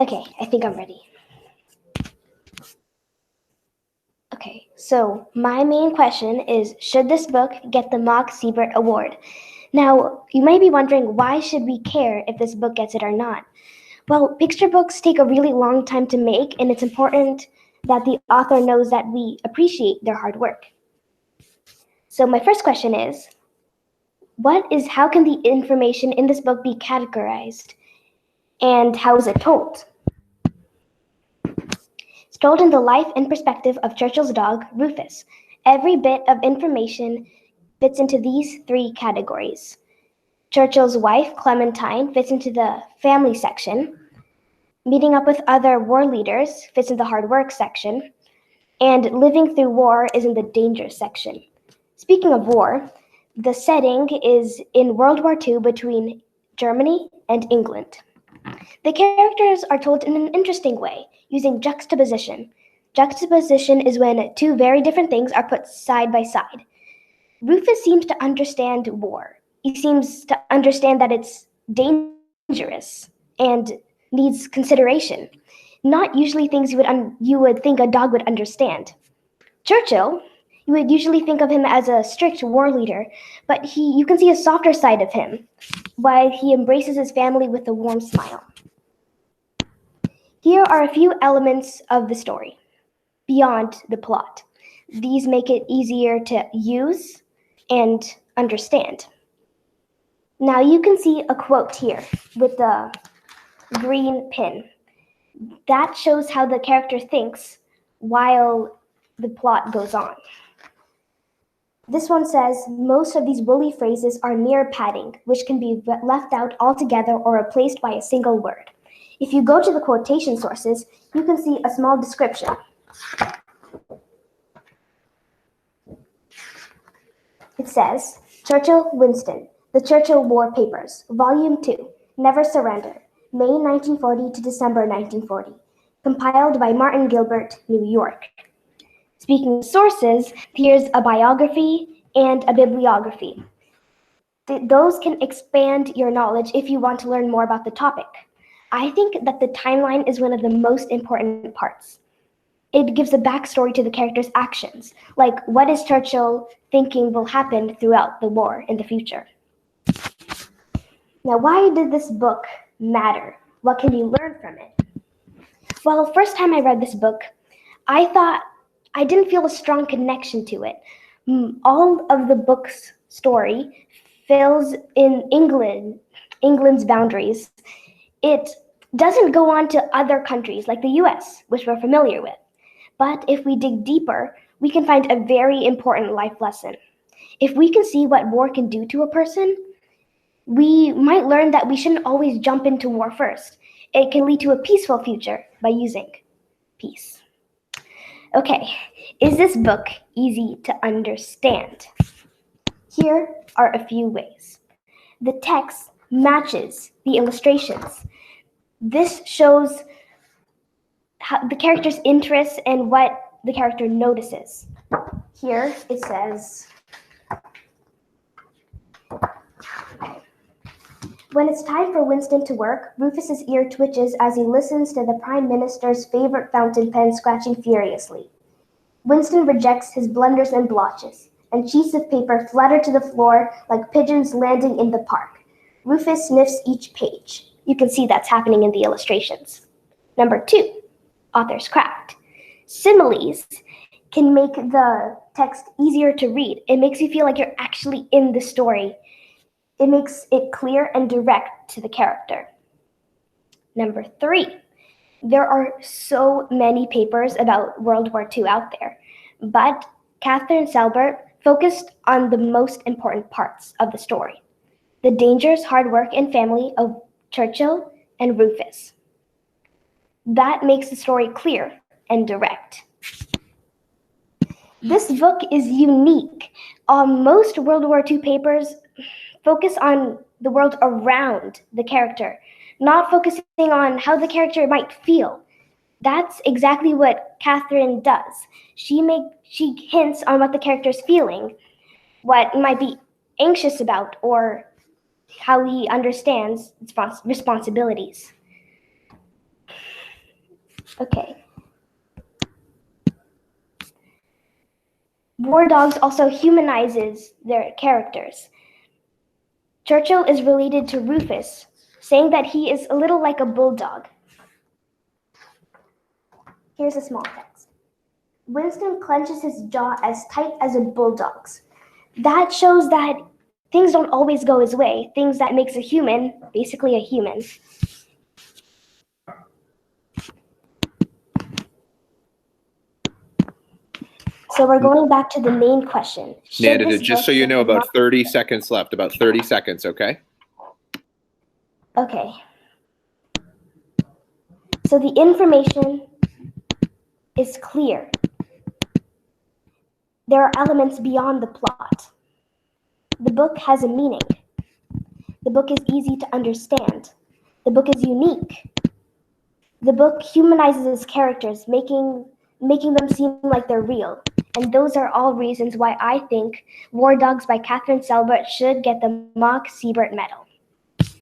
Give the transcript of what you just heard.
Okay, I think I'm ready. Okay, so my main question is, should this book get the Mock Sibert Award? Now, you might be wondering, why should we care if this book gets it or not? Well, picture books take a really long time to make, and it's important that the author knows that we appreciate their hard work. So my first question is, how can the information in this book be categorized, and how is it told? It's told in the life and perspective of Churchill's dog, Rufus. Every bit of information fits into these three categories. Churchill's wife, Clementine, fits into the family section. Meeting up with other war leaders fits in the hard work section. And living through war is in the danger section. Speaking of war, the setting is in World War II between Germany and England. The characters are told in an interesting way, using juxtaposition. Juxtaposition is when two very different things are put side by side. Rufus seems to understand war. He seems to understand that it's dangerous and needs consideration. Not usually things you would think a dog would understand. Churchill, you would usually think of him as a strict war leader, but you can see a softer side of him, while he embraces his family with a warm smile. Here are a few elements of the story, beyond the plot. These make it easier to use and understand. Now you can see a quote here with the green pin. That shows how the character thinks while the plot goes on. This one says, most of these woolly phrases are mere padding, which can be left out altogether or replaced by a single word. If you go to the quotation sources, you can see a small description. It says, Churchill, Winston, The Churchill War Papers, Volume 2, Never Surrender, May 1940 to December 1940, compiled by Martin Gilbert, New York. Speaking of sources, here's a biography and a bibliography. Those can expand your knowledge if you want to learn more about the topic. I think that the timeline is one of the most important parts. It gives a backstory to the character's actions, like what is Churchill thinking will happen throughout the war in the future. Now, why did this book matter? What can you learn from it? Well, the first time I read this book, I thought I didn't feel a strong connection to it. All of the book's story fills in England's boundaries. It doesn't go on to other countries like the US, which we're familiar with. But if we dig deeper, we can find a very important life lesson. If we can see what war can do to a person, we might learn that we shouldn't always jump into war first. It can lead to a peaceful future by using peace. Okay, is this book easy to understand? Here are a few ways. The text matches the illustrations. This shows the character's interests and what the character notices. Here it says, when it's time for Winston to work, Rufus's ear twitches as he listens to the Prime Minister's favorite fountain pen scratching furiously. Winston rejects his blunders and blotches, and sheets of paper flutter to the floor like pigeons landing in the park. Rufus sniffs each page. You can see that's happening in the illustrations. Number 2, author's craft. Similes can make the text easier to read. It makes you feel like you're actually in the story. It makes it clear and direct to the character. Number 3, there are so many papers about World War II out there, but Catherine Sibert focused on the most important parts of the story: the dangers, hard work, and family of Churchill and Rufus. That makes the story clear and direct. This book is unique. Most World War II papers focus on the world around the character, not focusing on how the character might feel. That's exactly what Catherine does. She hints on what the character's feeling, what he might be anxious about, or how he understands responsibilities. Okay. War Dogs also humanizes their characters. Churchill is related to Rufus, saying that he is a little like a bulldog. Here's a small text. Winston clenches his jaw as tight as a bulldog's. That shows that things don't always go his way. Things that makes a human, basically a human. So we're going back to the main question. Nandita, just so you know, about 30 seconds left. About 30 seconds, okay? Okay. So the information is clear. There are elements beyond the plot. The book has a meaning. The book is easy to understand. The book is unique. The book humanizes its characters, making them seem like they're real. And those are all reasons why I think War Dogs by Catherine Sibert should get the Mock Sibert Medal.